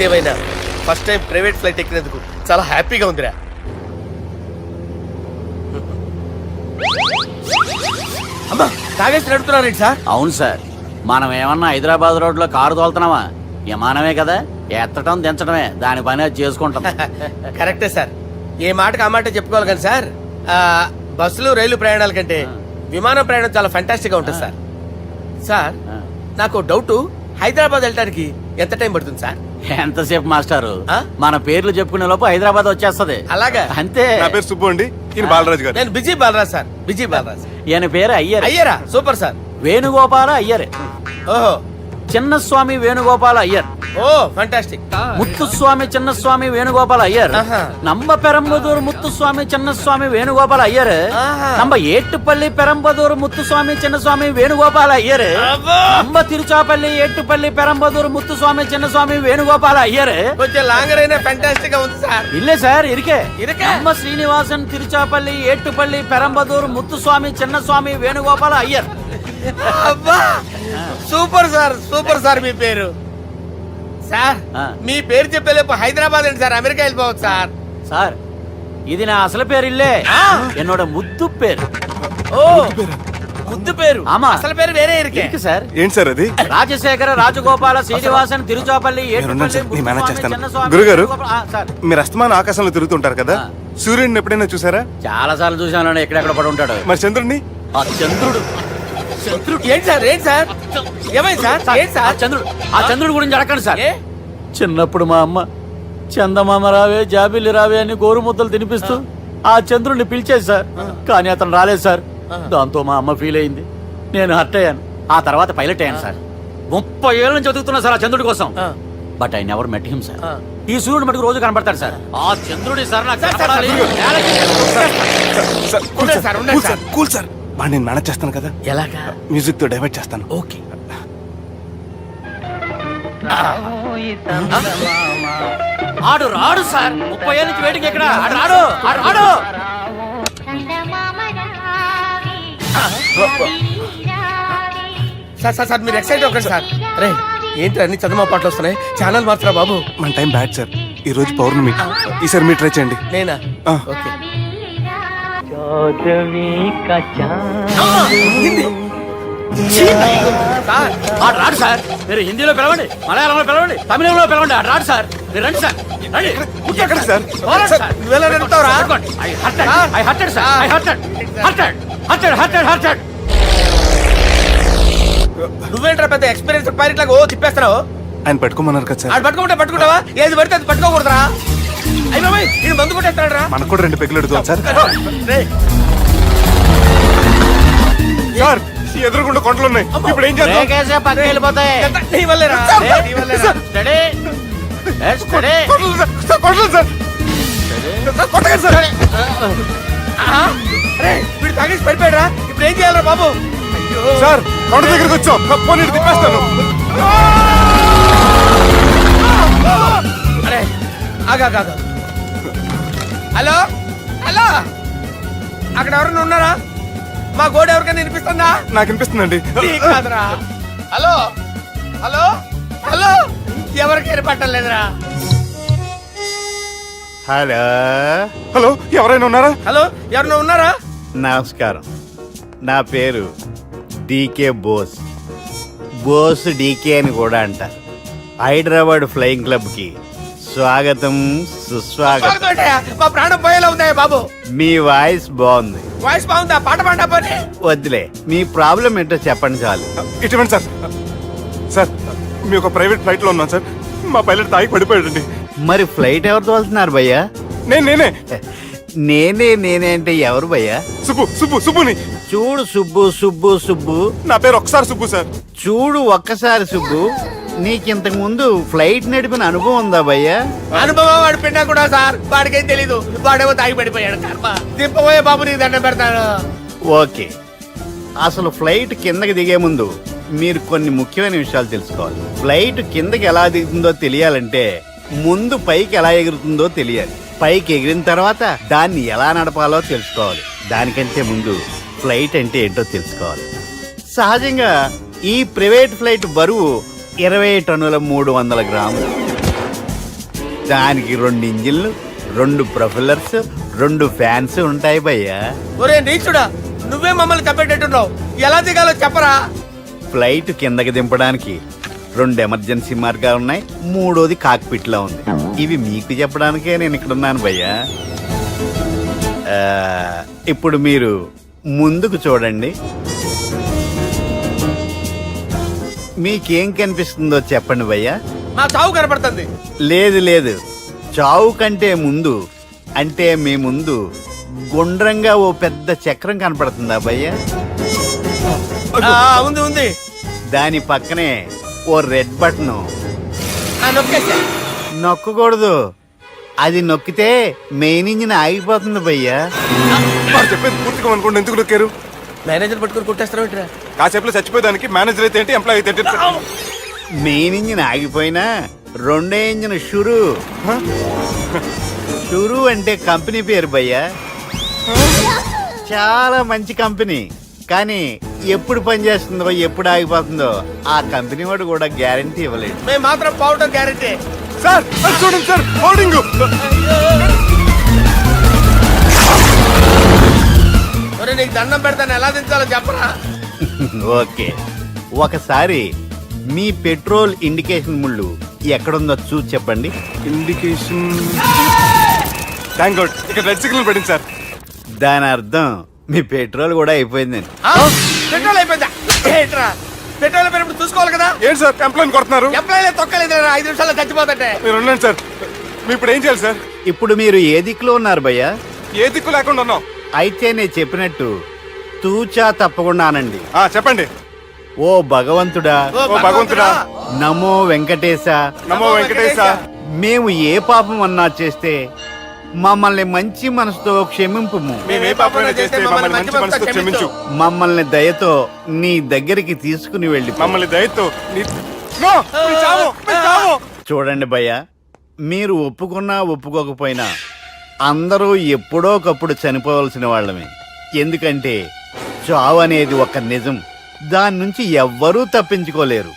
ఏదేమైనా first time private flight ఎక్కినందుకు చాలా హ్యాపీగా ఉందిరా. అమ్మా తాగేసి నడుపుతున్నారేంటి సార్? అవును సార్, మనం ఏమన్నా హైదరాబాద్ రోడ్లో కారు తోలుతున్నామా? విమానమే కదా, ఎత్తటం దించడమే దాని పని అది చేసుకుంటాం. కరెక్టే సార్, ఏ మాటకు ఆ మాట చెప్పుకోవాలి కానీ సార్ బస్సులు రైలు ప్రయాణాల కంటే విమానం ప్రయాణం చాలా ఫెంటాస్టిక్ గా ఉంటుంది సార్. సార్ నాకు డౌట్, హైదరాబాద్ వెళ్ళడానికి ఎంత టైం పడుతుంది సార్? ఎంతసేపు మాస్టారు, మన పేర్లు చెప్పుకునే లోపు హైదరాబాద్ వచ్చేస్తది. అలాగా? అంతే. నా పేరు సుబ్బు అండి, ఈయన బాలరాజు గారు. నేను B G Balaraj sir, B G Balaraj. ఈయన పేరు అయ్యర్. అయ్యరా? Super sir. వేణుగోపాల అయ్యర్. ఓహో. చిన్నస్వామి వేణుగోపాల అయ్యర్. ఓ ఫంటాస్టిక్. ముత్తుస్వామి చిన్నస్వామి వేణుగోపాల అయ్యర్. நம்ம பெரம்பதூர் முத்துசுவாமி சின்னசுவாமி வேணுகோபால ஐயர். நம்ம ஏட்டுப்பள்ளி பெரம்பதூர் முத்துசுவாமி சின்னசுவாமி வேணுகோபால ஐயர். நம்ம తిరుచాపల్లి ఏట్టుపల్లి పెరంబదూర్ ముత్తుస్వామి చిన్నస్వామి వేణుగోపాల అయ్యర్. కొంచెం లాంగర్ అయినా ఫెంటాస్టిక్ గా ఉంది సార్. ఇల్లే సార్ ఇరికే. நம்ம శ్రీనివాసన్ తిరుచాపల్లి ఏట్టుపల్లి పెరంబదూర్ ముత్తుస్వామి చిన్నస్వామి వేణుగోపాల అయ్యర్. అబ్బా సూపర్ సార్, సూపర్ సార్. మీ పేరు సార్, మీ పేరు చెప్పేలేపు హైదరాబాద్ అండి సార్, అమెరికా వెళ్ళిపోవచ్చు సార్. సార్ ఇది నా అసలు పేరు ఇల్లే, என்னோட ముద్దు పేరు. ఓ ముద్దు పేరు. ఆమా, అసలు పేరు వేరే ఇరికే సార్. ఏంటి సార్ అది? రాజశేఖర రాజగోపాల శ్రీనివాసన్ తిరుచాపల్లి గురుగారు, మీరు అస్తమానం ఆకాశంలో తిరుగుతుంటారు కదా, సూర్యుడిని ఎప్పుడైనా చూసారా? చాలా సార్లు చూసాను, ఎక్కడెక్కడ పడి ఉంటాడు. మరి చంద్రుడిని? ఆ చంద్రుడు. ఏంటి సార్, ఏంటి సార్, ఏమైంది సార్? ఏంటి సార్? ఆ చంద్రుడు గురించి అడగండి సార్. చిన్నప్పుడు మా అమ్మ చందమామ రావే జాబిల్లి రావే అని గోరు ముద్దలు తినిపిస్తూ ఆ చంద్రుడిని పిలిచేది సార్, కానీ అతను రాలేదు సార్. దాంతో మా అమ్మ ఫీల్ అయింది, నేను హర్ట్ అయ్యాను. ఆ తర్వాత పైలట్ అయ్యాను సార్. 30 ఏళ్ళ నుంచి చదువుతున్నా సార్ ఆ చంద్రుడి కోసం. But I never met him sir. ఈ సూర్యుడు మటుకు రోజు కనబడతాడు సార్. ఆ చంద్రుడి సార్ నాకు కూల్ సార్, నేను మేనేజ్ చేస్తాను కదా. ఎలాగా? మ్యూజిక్ తో డైవర్ట్ చేస్తాను. ఓకే. ఆడు రాడు సార్, 30 ఏళ్ళ నుంచి వెయిటింగ్. ఎక్కడ ఆడు రాడు, ఆడు రాడు. సార్ సార్ సార్ మీరు ఎక్సైట్ అవ్వకండి సార్. రే ఏంటి అన్ని చందమా పాటలు వస్తున్నాయి, ఛానల్ మాత్రం బాబు. మన టైం బ్యాడ్ సార్, ఈ రోజు పౌర్ణమి. ఈసారి మీరు ట్రై చేయండి. నేనా? ఓకే. ఆడు రాడు సార్, మీరు హిందీలో పిలవండి, మలయాళంలో పిలవండి, తమిళంలో పిలవండి, ఆడు రాడు సార్. మీరు రండి సార్, రండి సార్. నువ్వేంట్రా పెద్ద ఎక్స్పీరియన్స్ పైలట్ లాగా ఓ తిప్పేస్తున్నావు? ఆయన పట్టుకోమన్నారు కదా సార్. ఆడు పట్టుకుంటే పట్టుకుంటావా? ఏది పడితే అది పట్టుకోకూడదురా. అయ్యి బాబాయ్ నేను మందు కొట్టేస్తాడు రా. మనకు కూడా 2 పెగ్గులు అడుగుతాం సార్. సార్ ఎదురుకుండా కొండలు ఉన్నాయి, ఇప్పుడు ఏం చేద్దాం? పక్కకి వెళ్ళిపోతాయి. నీ వల్లేరా? వీడు తాగేసి పడిపోయాడా? ఇప్పుడు ఏం చేయాలరా బాబు? సార్ కొండ దగ్గరికి వచ్చాం, పోనీ తిప్పేస్తాను. అరే ఆగా. హలో హలో, అక్కడ ఎవరైనా ఉన్నారా? మా గోడ ఎవరికైనా వినిపిస్తుందా? నాకు వినిపిస్తుందండి. కాదురా. హలో హలో హలో, ఎవరికి ఏర్పట్టలేదురా. హలో హలో, ఎవరైనా ఉన్నారా? హలో ఎవరైనా ఉన్నారా? నమస్కారం, నా పేరు డీకే బోస్. బోస్ డీకే అని కూడా అంటారు. హైదరాబాద్ ఫ్లయింగ్ క్లబ్ కి స్వాగతం సుస్వాగతం. మా ప్రాణం పోయేలా ఉందా బాబు? మీ వాయిస్ బాగుంది. వాయిస్ బాగుందా? పాట పాడా పోనీ. వద్దులే, మీ ప్రాబ్లం ఏంటో చెప్పండి చాలు. ఇటువంటి సార్, సార్ మీ ఒక ప్రైవేట్ ఫ్లైట్ లో ఉన్నాం సార్, మా పైలట్ తాగి పడిపోయాడండి. మరి ఫ్లైట్ ఎవరు తోలుతున్నారు భయ్యా? నేనే నేనే అంటే ఎవరు భయ్యా? సుబ్బుని. చూడు సుబ్బు, నా పేరు ఒకసారి సుబ్బు సార్. చూడు ఒక్కసారి సుబ్బు, నీకింతకు ముందు ఫ్లైట్ నడిపిన అనుభవం ఉందా భయ్యా? అనుభవం వాడు పిన్నా కూడా సార్, వాడికేం తెలీదు. వాడేమో తాగి పడిపోయాడు. కర్మ. దింపబోయే బాబు నీకు దండం పెడతాను. ఓకే, అసలు ఫ్లైట్ కిందకి దిగే ముందు మీరు కొన్ని ముఖ్యమైన విషయాలు తెలుసుకోవాలి. ఫ్లైట్ కిందకి ఎలా దిగుతుందో తెలియాలంటే ముందు పైకి ఎలా ఎగురుతుందో తెలియాలి. పైకి ఎగిరిన తర్వాత దాన్ని ఎలా నడపాలో తెలుసుకోవాలి. దానికంటే ముందు ఫ్లైట్ అంటే ఏంటో తెలుసుకోవాలి. సహజంగా ఈ ప్రైవేట్ ఫ్లైట్ బరువు 20 టన్నుల 300 గ్రాములు. దానికి 2 ఇంజిన్లు, 2 ప్రొఫెల్లర్స్, 2 ఫ్యాన్స్ ఉంటాయి భయ్యా. ఒరే నీచుడా, నువ్వే మమ్మల్ని తప్పేటట్టున్నావు. ఎలా దిగాలో చెప్పరా? ఫ్లైట్ కిందకి దింపడానికి 2 ఎమర్జెన్సీ మార్గాలు ఉన్నాయి, 3వది కాక్పిట్ లో ఉంది. ఇవి మీకు చెప్పడానికే నేను ఇక్కడ ఉన్నాను భయ్యా. ఇప్పుడు మీరు ముందుకు చూడండి. మీకేం కనిపిస్తుందో చెప్పండి భయ్యా. మా చావు కనపడుతుంది. లేదు, చావు కంటే ముందు, అంటే మీ ముందు గుండ్రంగా ఓ పెద్ద చక్రం కనపడుతుందా భయ్యా? ఉంది. దాని పక్కనే ఓ రెడ్ బటన్. నొక్కేసా. నొక్కకూడదు, అది నొక్కితే మెయిన్ ఇంజిన్ ఆగిపోతుంది భయ్యా. వారు చెప్పేది పూర్తిగా అనుకోండి, ఎందుకు నొక్కారు? మేనేజర్ పట్టుకుని కొట్టేస్తారా ఏంట్రా? కాసేపులో చచ్చిపోయేదానికి మేనేజర్ అయితే ఏంటి, ఎంప్లాయ్ అయితే ఏంటి? మెయిన్ ఇంజిన్ ఆగిపోయినా 2వ ఇంజిన్ షురు అంటే కంపెనీ పేరు భయ్యా. చాలా మంచి కంపెనీ, కానీ ఎప్పుడు పనిచేస్తుందో ఎప్పుడు ఆగిపోతుందో ఆ కంపెనీ వాడు కూడా గ్యారంటీ ఇవ్వలేదు. మేము మాత్రం పోవటం గ్యారెంటీ. సార్ అది చూడండి సార్, హోర్డింగ్. ఒరే నీకు దండం పెడతాను, ఎలా దించాలో చెప్పరా? ఓకే, ఒకసారి మీ పెట్రోల్ ఇండికేషన్ ముళ్ళు ఎక్కడుందో చూసి చెప్పండి. ఇండికేషన్. థ్యాంక్ గాడ్, ఇక్కడ రెడ్ సిగ్నల్ పడింది సార్. దాని అర్థం మీ పెట్రోల్ కూడా అయిపోయిందండి. పెట్రోల్ అయిపోయిందా? ఏంట్రా పెట్రోల్ అయిపోయినప్పుడు చూసుకోవాలి కదా. ఏంటి సార్ ఎంప్లాయ్ కొడుతున్నారు? ఎంప్లాయీ తొక్కలేదు, 5 నిమిషాల్లో చచ్చిపోతుంటే. మీరు ఉండండి సార్, మీరు ఇప్పుడు ఏం చేయాలి సార్? ఇప్పుడు మీరు ఏ దిక్కులో ఉన్నారు భయ్యా? ఏ దిక్కు లేకుండా ఉన్నాం. అయితే నేను చెప్పినట్టు తూచా తప్పకుండా అనండి. చెప్పండి. ఓ భగవంతుడా, ఓ భగవంతుడా, నమో వెంకటేశ, నమో వెంకటేశ. మేము ఏ పాపం అన్నా చేస్తే మమ్మల్ని మంచి మనసుతో క్షమింపుము. మేము ఏ పాపమైనా చేస్తే మమ్మల్ని మంచి మనసుతో క్షమించు. మమ్మల్ని దయతో నీ దగ్గరికి తీసుకుని వెళ్ళి మమ్మల్ని దయతో నో, మీ చావు, మీ చావు. చూడండి భయ్యా, మీరు ఒప్పుకున్నా ఒప్పుకోకపోయినా అందరూ ఎప్పుడో ఒకప్పుడు చనిపోవలసిన వాళ్ళమే. ఎందుకంటే చావు అనేది ఒక నిజం, దాని నుంచి ఎవ్వరూ తప్పించుకోలేరు.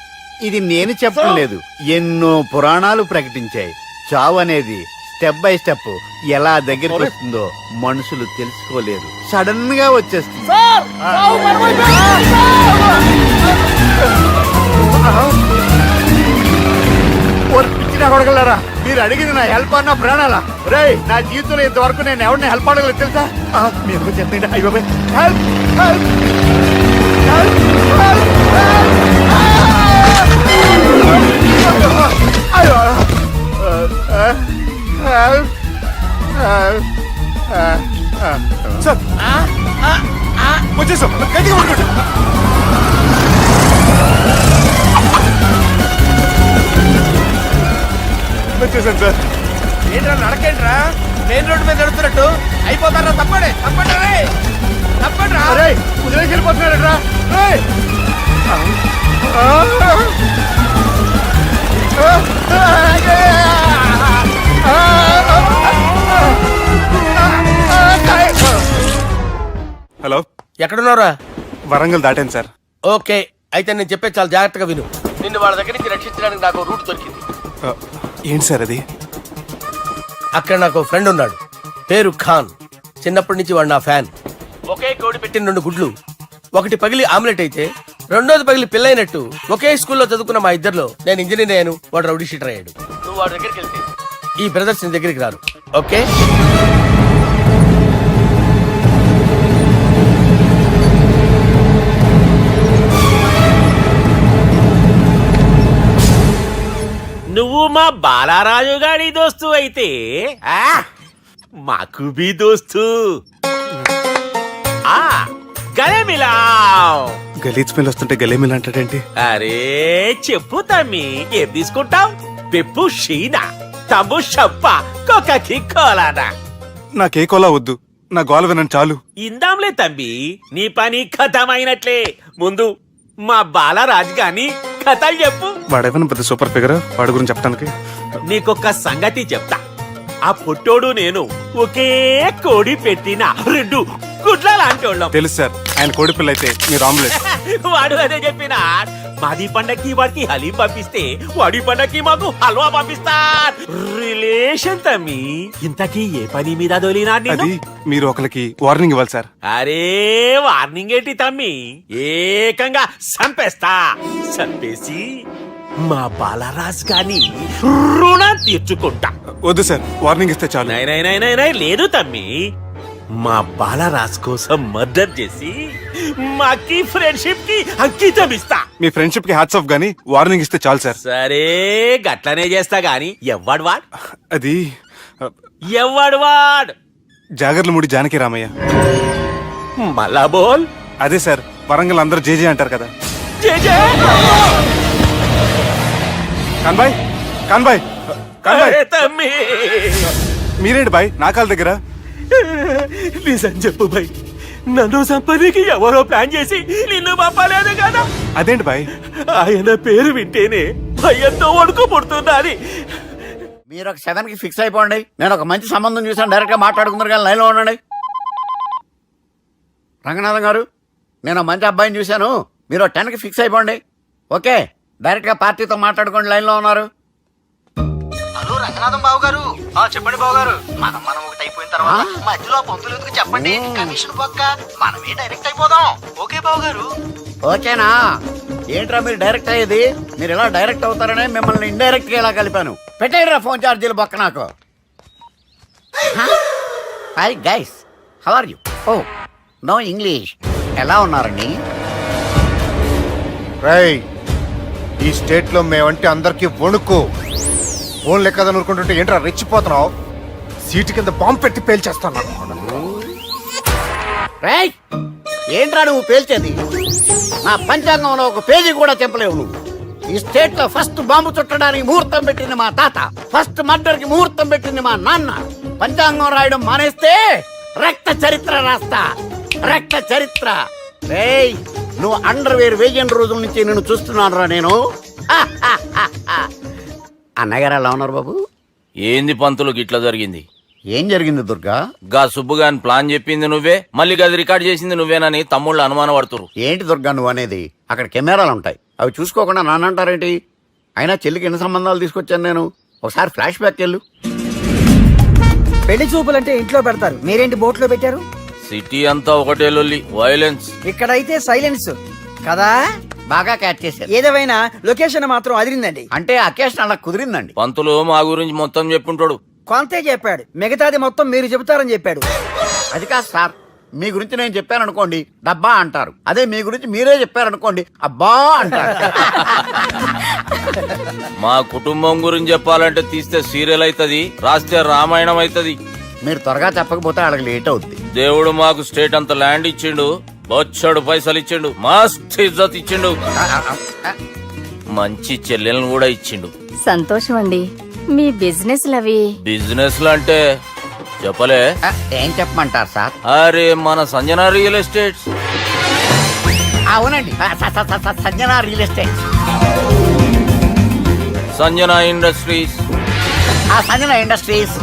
ఇది నేను చెప్పడం లేదు, ఎన్నో పురాణాలు ప్రకటించాయి. చావు అనేది స్టెప్ బై స్టెప్ ఎలా దగ్గరికి వస్తుందో మనుషులు తెలుసుకోలేరు, సడన్ గా వచ్చేస్తుంది. కొడగలరా, మీరు అడిగింది నా హెల్ప్ అన్న ప్రాణాలా? రే, నా జీవితంలో ఇంతవరకు నేను ఎవరిని హెల్ప్ అడగలేదు తెలుసా? మీరు చెప్పండి. అయ్యో హెల్ప్, హెల్ప్, సార్ వచ్చేసాం, గట్టిగా పడుకోండి. వచ్చేసాను సార్. ఏంట్రా నడకేంట్రా? మెయిన్ రోడ్డు మీద నడుస్తున్నట్టు అయిపోతారా? తప్పండి, తప్పండి రే, తప్పండి రా. వదిలేసి వెళ్ళిపోతున్నాడట్రా. హలో, ఎక్కడున్నారా? వరంగల్ దాటాను సార్. ఓకే, అయితే నేను చెప్పే చాలా జాగ్రత్తగా విను. నిన్ను వాళ్ళ దగ్గర నుంచి రక్షించడానికి నాకు రూట్ దొరికింది. ఏంటి సార్ అది? అక్కడ నాకు ఫ్రెండ్ ఉన్నాడు, పేరు ఖాన్. చిన్నప్పటి నుంచి వాడు నా ఫ్యాన్. ఒకే కోడి పెట్టిన 2 గుడ్లు, ఒకటి పగిలి ఆమ్లెట్ అయితే 2వది పగిలి పిల్లైనట్టు ఒకే స్కూల్లో చదువుకున్న మా ఇద్దరిలో నేను ఇంజనీర్ అయ్యాను, వాడు రౌడీ షీటర్ అయ్యాడు. నువ్వు వాడి దగ్గరికి వెళ్తే ఈ బ్రదర్స్ నీ దగ్గరికి రారు. ఓకే, నువ్వు మా బాలారాజు గారి దోస్తు అయితే మాకు బి దోస్తు. గలే మిలావ్. గలీజ్ స్మెల్ వస్తుంటే గలేమిల్ అంటాడేంటి? అరే చెప్పు తమ్మి, ఏం తీసుకుంటావు? పెప్పు షీనా, తమ్ము షప్ప, కొకకి కోలానా? నాకే కోలా వద్దు, నా గోల వినండి చాలు. ఇందాంలే తమ్మి, నీ పని ఖతమైనట్లే. ముందు మా బాలరాజు గాని కథలు చెప్పు. వాడేమైనా పెద్ద సూపర్ ఫిగర్, వాడి గురించి చెప్పడానికి. నీకొక్క సంగతి చెప్తా. ఆ పుట్టోడు నేను ఒకే కోడి పెట్టిన 2 గుడ్ల లాంటి వాళ్ళం. తెలుసు సార్, ఆయన కోడి పిల్ల అయితే మీరు ఆమ్లెట్. వాడు అదే చెప్పిన మాది పండక్కి వాడికి హలీం పంపిస్తే వాడి పండక్కి మాకు హల్వా పంపిస్తా రిలేషన్ తమ్మి ఇంతకీ ఏ పని మీద దొలినా అది మీరు ఒకరికి వార్నింగ్ ఇవ్వాలి సార్. అరే వార్నింగ్ ఏంటి తమ్మి ఏకంగా సంపేస్తా సంపేసి మా బాలరాజ్ గాని రుణం తీర్చుకుంటా. వద్దు సార్, వార్నింగ్ ఇస్తే చాలు. నై లేదు తమ్మి మా బాలరాజ్ కోసం మర్డర్ చేసి మాకి ఫ్రెండ్షిప్ కి అంకితం ఇస్తా. మీ ఫ్రెండ్షిప్ కి హ్యాట్స్ ఆఫ్ గానీ వార్నింగ్ ఇస్తే చాలు సార్. సరే గట్లనే చేస్తా గాని ఎవ్వడు వాడ్ అది ఎవ్వడు వాడ్ జాగర్లమూడి జానకి రామయ్య. మళ్ళా బోల్ అదే సార్, వరంగల్ అందరూ జేజే అంటారు కదా. జే జే కాన్బాయ్ కాన్బాయ్ కాన్బాయ్, అరే తమ్మి మీరేంటి బాయ్ నా కాళ్ళ దగ్గర? నిజం చెప్పు భయ్, నన్ను సంపదికి ఎవరో ప్లాన్ చేసి నిన్ను పంపలేదు కదా. అదేంటి బాయ్? ఆయన పేరు వింటేనే భయంతో వణుకు పుడుతున్నది. మీరు ఒక 7 కి ఫిక్స్ అయిపోండి. నేను ఒక మంచి సంబంధం చూసాను, డైరెక్ట్ గా మాట్లాడుకుందరు కానీ లైన్లో ఉండండి. రంగనాథం గారు, నేను ఒక మంచి అబ్బాయిని చూశాను, మీరు 10 కి ఫిక్స్ అయిపోండి. ఓకే, డైరెక్ట్ గా పార్టీతో మాట్లాడుకోండి. లైన్లో ఉన్నారు. హలో రంగనాథం బాబు గారు. చెప్పండి బాబు గారు. మనం ఒకటి అయిపోయిన తర్వాత మధ్యలో పంతులు ఎందుకు చెప్పండి, కమిషన్ పక్క మనమే డైరెక్ట్ అయిపోదాం. ఓకే బాబు గారు. ఓకేనా? ఏంట్రా మీరు డైరెక్ట్ అయ్యేది? మీరు ఇలా డైరెక్ట్ అవుతారనే మిమ్మల్ని ఇండైరెక్ట్ గా ఇలా కలిపాను. పెట్టేయరా ఫోన్ ఛార్జీలు బొక్క నాకు. Hi guys, how are you? Oh no English. ఎలా ఉన్నారండి? రేయ్, ఈ స్టేట్ లో మేమంటే అందరికి వణుకు. ఫోన్ లెక్క అనుకుంటుంటే ఏంట్రా రెచ్చిపోతున్నావు? సీటు కింద బాంబు పెట్టి పేల్చేస్తాను. రేయ్, ఏంట్రా నువ్వు పేల్చేది? నా పంచాంగంలో ఒక పేజీ కూడా చెప్పలేవు నువ్వు. ఈ స్టేట్ లో ఫస్ట్ బాంబు చుట్టడానికి ముహూర్తం పెట్టింది మా తాత, ఫస్ట్ మర్డర్ కి ముహూర్తం పెట్టింది మా నాన్న. పంచాంగం రాయడం మానేస్తే రక్త చరిత్ర రాస్తా, రక్త చరిత్ర. రేయ్, నువ్వు అండర్వేర్ వేయని రోజుల నుంచి నేను చూస్తున్నాను రా నేను. అన్నగారు ఎలా ఉన్నారు బాబు? ఏంది పంతులు గిట్లా జరిగింది? ఏం జరిగింది దుర్గా? గా సుబ్బుగాని ప్లాన్ చెప్పింది నువ్వే, మళ్ళీ గది రికార్డ్ చేసింది నువ్వేనని తమ్ముళ్ళు అనుమానం పడుతురు. ఏంటి దుర్గా నువ్వు అనేది? అక్కడ కెమెరాలు ఉంటాయి, అవి చూసుకోకుండా నాన్నంటారేంటి? అయినా చెల్లికి ఎన్ని సంబంధాలు తీసుకొచ్చాను నేను. ఒకసారి ఫ్లాష్ బ్యాక్ వెళ్ళు. పెళ్లి చూపులంటే ఇంట్లో పెడతారు, మీరేంటి బోట్లో పెట్టారు? సిటీ అంతా ఒకటే లొల్లి, వైలెన్స్. ఇక్కడైతే సైలెన్స్ కదా. బాగా క్యాచ్ చేశారు. ఏదేమైనా లొకేషన్ మాత్రం అదిరిందండి. అంటే అకేషన్ అలా కుదిరిందండి. పంతులు మా గురించి మొత్తం చెప్పుంటాడు. కొంతే చెప్పాడు, మిగతాది మొత్తం మీరు చెబుతారని చెప్పాడు. అది కాదు సార్, మీ గురించి నేను చెప్పాను అనుకోండి డబ్బా అంటారు, అదే మీ గురించి మీరే చెప్పారనుకోండి అబ్బా అంటారు. మా కుటుంబం గురించి చెప్పాలంటే తీస్తే సీరియల్ అవుతుంది, రాస్తే రామాయణం అవుతుంది. మీరు త్వరగా చెప్పకపోతే వాళ్ళకి లేట్ అవుద్ది. దేవుడు మాకు స్టేట్ అంత ల్యాండ్ ఇచ్చిండు, బొచ్చడు పైసలు ఇచ్చిండు, మస్త్ ఇజ్జత్ ఇచ్చిండు, మంచి చెల్లెలను కూడా ఇచ్చిండు. సంతోషం అండి. మీ బిజినెస్ లవి బిజినెస్ లు అంటే చెప్పలే. ఏం చెప్పమంటారు సార్? అరే మన సంజన రియల్ ఎస్టేట్స్. అవునండి, Sanjana real estate, Sanjana industries, Sanjana industries,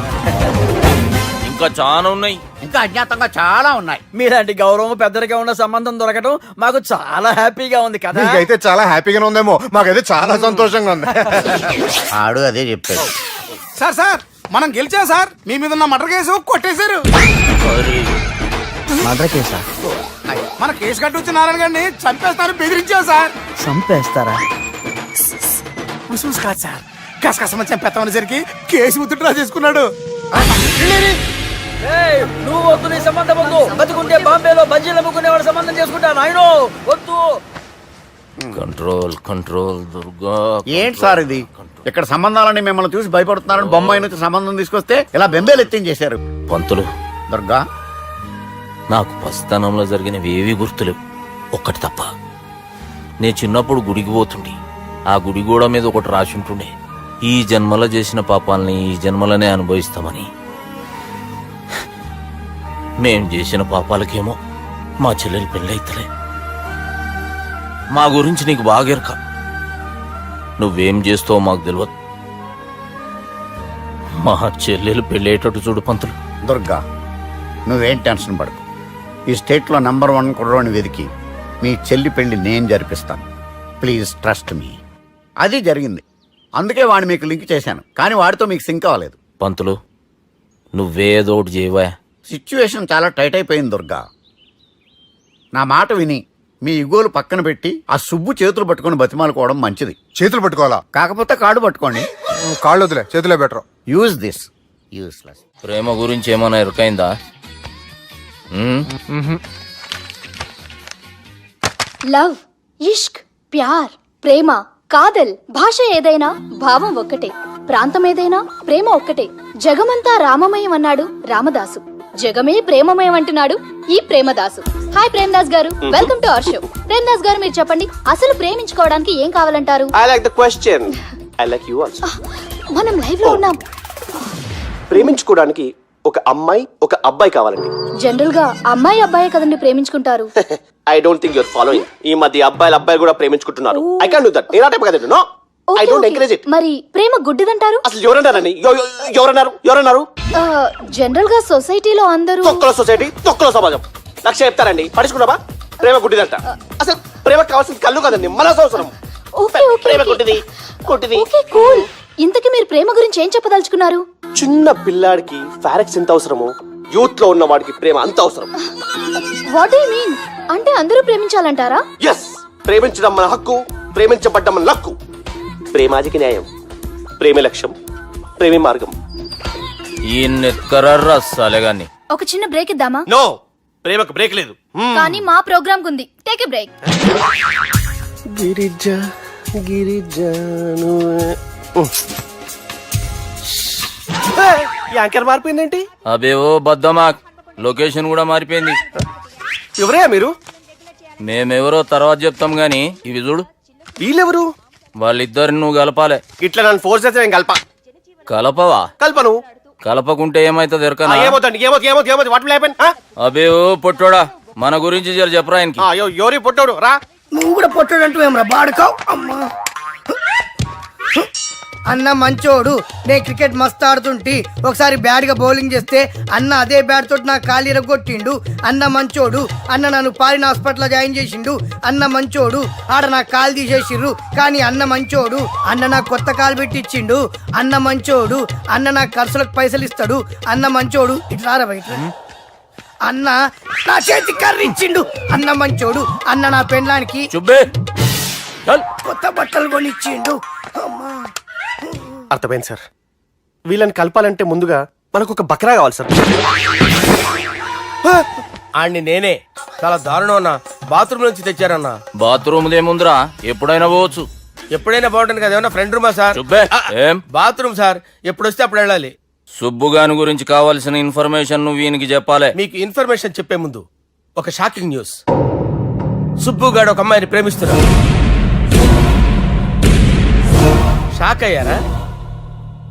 ఇంకా చాలా ఉన్నాయి. ఇంకా అజ్ఞాతంగా చాలా ఉన్నాయి. మీలాంటి గౌరవం పెద్దరిగా ఉన్న సంబంధం దొరకడం మాకు చాలా హ్యాపీగా ఉంది కదా. మీకైతే చాలా హ్యాపీగానే ఉందేమో, మాకైతే చాలా సంతోషంగా ఉంది. ఆడు అదే చెప్పాడు. సార్ సార్ మనం గెలిచాం సార్. మీ మీద ఉన్న మర్డర్ కేసు కొట్టేశారు. మర్డర్ కేసా? మన కేసు కట్టి వచ్చి నారాయణ గారిని చంపేస్తారు బెదిరించాం సార్. చంపేస్తారా? చూసి కాదు సార్, కసకసమని చంపేస్తామనేసరికి కేసు ముద్దుట్రా చేసుకున్నాడు. నువ్వు వద్దు, నీ సంబంధం వద్దు. బతుకుంటే బాంబేలో బజ్జీలు అమ్ముకునే వాడు సంబంధం చేసుకుంటా నాయనో, వద్దు. Control control Durga. ఏంటి సార్ ఇది? ఇక్కడ సంబంధాలని మిమ్మల్ని చూసి భయపడుతున్నారని బొమ్మాయి నుంచి సంబంధం తీసుకొస్తే ఇలా బెంబేలు ఎత్తించేశారు. పంతులు, దుర్గా, నాకు పసితనంలో జరిగినవి ఏవి గుర్తులేవు, ఒక్కటి తప్ప. నేను చిన్నప్పుడు గుడికి పోతుండే, ఆ గుడి గోడ మీద ఒకటి రాసి ఉంటుండే, ఈ జన్మలో చేసిన పాపాలని ఈ జన్మలనే అనుభవిస్తామని. మేం చేసిన పాపాలకేమో మా చెల్లెలు పెళ్ళైతలే. మా గురించి నీకు బాగెరక, నువ్వేం చేస్తావో మాకు తెలియదు. మా చెల్లెలు పెళ్ళేటట్టు చూడు పంతులు. దుర్గా, నువ్వేం టెన్షన్ పడకు. ఈ స్టేట్లో నంబర్ 1 కుర్రోని వెతికి మీ చెల్లి పెళ్లి నేను జరిపిస్తాను. Please trust me. అది జరిగింది. అందుకే వాడిని మీకు లింక్ చేశాను, కానీ వాడితో మీకు సింక్ అవ్వలేదు. పంతులు నువ్వేదో ఒకటి చేయవా. సిచ్యువేషన్ చాలా టైట్ అయిపోయింది దుర్గా. నా మాట విని మీ ఇగోలు పక్కన పెట్టి ఆ సుబ్బు చేతులు పట్టుకొని బతిమాలుకోవడం మంచిది. చేతులు పట్టుకోవాలా? కాకపోతే కాడు పట్టుకోండి. కాళ్ళు వదిలే, చేతులే బెటర్. Use this. యూస్లెస్. ప్రేమ గురించి ఏమైనా ఇరుకైందా? లవ్, ఇష్క్, ప్యార్, ప్రేమ, కాదల్ భాష ఏదైనా భావం ఒక్కటే, ప్రాంతం ఏదైనా ప్రేమ ఒక్కటే. జగమంతా రామమయం అన్నాడు రామదాసు, జగమే ప్రేమమయం అంటున్నాడు ఈ ప్రేమదాసు. హాయ్ ప్రేమదాస్ గారు, welcome to our show. Premadasa గారు మీరు చెప్పండి, అసలు ప్రేమించుకోవడానికి ఏం కావాలంటారు? I like the question. I like you also. మనం లైవ్ లో ఉన్నాం. ప్రేమించుకోవడానికి ఒక అమ్మాయి ఒక అబ్బాయి కావాలండి. జనరల్ గా అమ్మాయి అబ్బాయి కదండి ప్రేమించుకుంటారు. I don't think your following. ఈ మధ్య అబ్బాయిలు కూడా ప్రేమించుకుంటున్నారు. I can't do that. నేను ఆ టైప్ కదండి. No, I don't encourage it. మరి ప్రేమ గుడ్డిదంటారు? అసలు ఎవరన్నారండి? ఎవరన్నారు? జనరల్ గా సొసైటీలో అందరూ తొక్కల సొసైటీ, తొక్కల సమాజం. లక్ష చెప్తారండి, పడుచుకున్నావా? ప్రేమ గుడ్డిదంట. అసలు ప్రేమ కావాల్సింది కళ్ళు కదండి, మనసు అవసరం. ప్రేమ గుడ్డిది. Okay cool. ఇంతకీ మీరు ప్రేమ గురించి ఏం చెప్పదలుచుకున్నారు? చిన్న పిల్లాడికి ఫారెక్స్ ఎంత అవసరమో యూత్ లో ఉన్న వాడికి ప్రేమ అంత అవసరం. What you mean? అంటే అందరూ ప్రేమించాలంటారా? ఎస్, ప్రేమించడం మన హక్కు, ప్రేమించబడ్డం మన లక్కు. ప్రేమాజికి న్యాయం, ప్రేమ లక్ష్యం, ప్రేమ మార్గం. ఈ నెత్కరర్రా సాలేగాన్ని. ఒక చిన్న బ్రేక్ ఇద్దామా? నో, ప్రేమకు బ్రేక్ లేదు. కానీ మా ప్రోగ్రామ్ కుంది. Take a break. Girija anchor మారిపోయిందేంటి? అబే ఓ బద్దమా, లొకేషన్ కూడా మారిపోయింది. ఎవరయ్యా మీరు? మేమెవరో తర్వాత చెప్తాం గాని ఇవి చూడు. వీళ్ళెవరు? వాళ్ళిద్దరిని నువ్వు కలపాలే. ఇట్లా నన్ను ఫోర్స్ చేస్తే నేను కలపవా? కల్పను. కలపకుంటే ఏమైతుంది ఎరకనా? ఏమవుతుంది? What will happen? అబే ఓ పొట్టోడా, మన గురించి జర చెప్పరా ఆయనకి. ఎవరి పొట్టాడు రా. నువ్వు కూడా పొట్టాడంటూ ఏమరా బాడుకావు? అమ్మా అన్న మంచోడు. నేను క్రికెట్ మస్తు ఆడుతుంటి, ఒకసారి బ్యాట్ గా బౌలింగ్ చేస్తే అన్న అదే బ్యాట్ తోటి నా కాలు ఇరగొట్టిండు. అన్న మంచోడు. అన్న నన్ను పాలిన హాస్పిటల్ జాయిన్ చేసిండు. అన్న మంచోడు. ఆడ నా కాలు తీసేసిర్రు, కానీ అన్న మంచోడు. అన్న నాకు కొత్త కాలు పెట్టిచ్చిండు. అన్న మంచోడు. అన్న నా ఖర్చులకు పైసలు ఇస్తాడు. అన్న మంచోడు. ఇట్లా బయట అన్న నా చేతి కర్రీ ఇచ్చిండు. అన్న మంచోడు. అన్న నా పెళ్ళానికి కొత్త బట్టలు కొనిచ్చిండు. అర్థమైంది సార్. వీళ్ళని కలపాలంటే ముందుగా మనకు ఒక బక్రా కావాలి సార్. ఆడిని నేనే. చాలా దారుణం అన్న. బాత్రూమ్ నుంచి తెచ్చారన్నా. బాత్రూమ్ ఏముందిరా, ఎప్పుడైనా పోవచ్చు. ఎప్పుడైనా బాగుంటుంది కదా. ఏమన్నా ఫ్రెండ్ రూమా సార్? ఏం బాత్రూమ్ సార్, ఎప్పుడు వస్తే అప్పుడు వెళ్ళాలి. సుబ్బుగాని గురించి కావాల్సిన ఇన్ఫర్మేషన్ నువ్వు వీనికి చెప్పాలి. మీకు ఇన్ఫర్మేషన్ చెప్పే ముందు ఒక షాకింగ్ న్యూస్. సుబ్బుగాడు ఒక అమ్మాయిని ప్రేమిస్తున్నాడు. షాక్ అయ్యారా?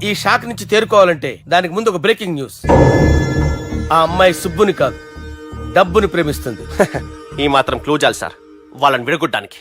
ఈ షాక్ నుంచి తేరుకోవాలంటే దానికి ముందు ఒక బ్రేకింగ్ న్యూస్. ఆ అమ్మాయి సుబ్బుని కాదు, డబ్బుని ప్రేమిస్తుంది. ఈ మాత్రం క్లూ చాలు సార్ వాళ్ళని విడగొట్టడానికి.